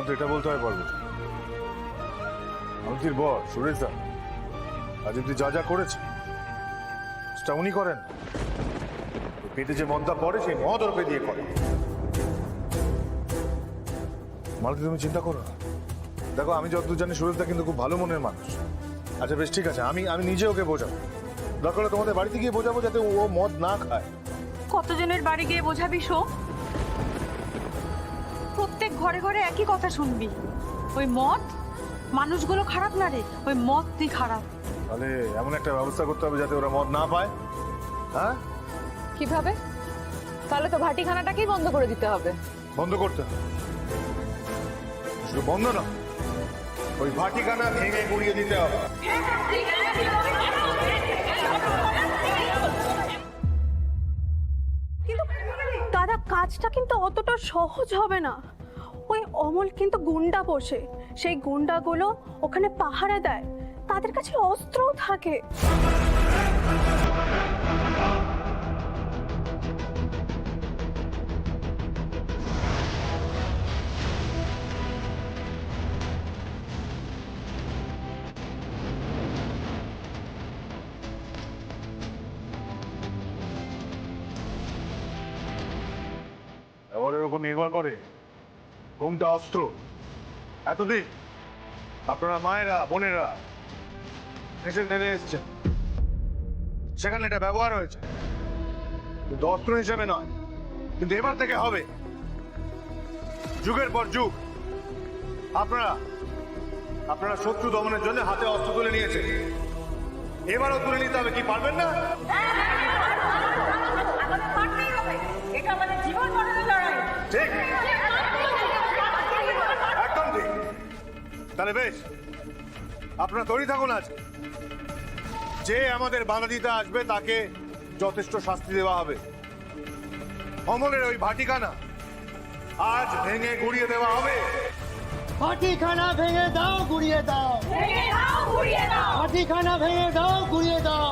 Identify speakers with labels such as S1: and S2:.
S1: তো এটা বলতে হয় পারবো। মালতীর বর সুরেশ দা আজ অব্দি যা যা করেছে সেটা উনি করেন। পেটে যে মদটা পড়ে সেই মদ ওর দিয়ে করে। মালতী তুমি চিন্তা করো না। দেখো আমি যতদূর জানি সুরেশ দা কিন্তু খুব ভালো মনের মানুষ। আচ্ছা বেশ ঠিক আছে, আমি নিজে ওকে বোঝাবো। দরকার হলে তোমাদের বাড়িতে গিয়ে বোঝাবো যাতে ও মদ না খায়।
S2: কতজনের বাড়ি গিয়ে বোঝাবি শো? প্রত্যেক ঘরে ঘরে একই কথা শুনবি, ওই মদ মানুষগুলো খারাপ না রে, ওই মদ তুই খারাপ।
S1: তাহলে এমন একটা ব্যবস্থা করতে হবে যাতে ওরা মদ না পায়। হ্যাঁ
S3: কিভাবে? তাহলে তো ভাটিখানাটাকেই বন্ধ করে দিতে হবে।
S1: বন্ধ করতে হবে, শুধু বন্ধ না, ওই ভাটিখানা ভেঙে গুড়িয়ে দিতে হবে।
S2: কিন্তু দাদা কাজটা কিন্তু অতটা সহজ হবে না। ওই অমল কিন্তু গুন্ডা বসে, সেই গুন্ডাগুলো ওখানে পাহারা দেয়, তাদের কাছে অস্ত্রও থাকে।
S1: ব্যবহারের উপর নির্ভর করে কোনটা অস্ত্র। এতদিন আপনারা মায়েরা বোনেরা এসে নেমে এসছেন, সেখানে এটা ব্যবহার হয়েছে, কিন্তু অস্ত্র হিসেবে নয়। কিন্তু এবার থেকে হবে, যুগের পর যুগ আপনারা শত্রু দমনের জন্য হাতে অস্ত্র তুলে নিয়েছেন। এবারও তুলে নিতে হবে, কি পারবেন না? ঠিক, একদম ঠিক। তাহলে বেশ, আপনারা তৈরি থাকুন। আজ যে আমাদের বাধা দিতে আসবে তাকে যথেষ্ট শাস্তি দেওয়া হবে। অমলের ওই ভাটিখানা আজ ভেঙে গুড়িয়ে দেওয়া হবে।
S4: ভাটিখানা ভেঙে দাও, গুড়িয়ে দাও। ভাটিখানা ভেঙে দাও, গুড়িয়ে দাও।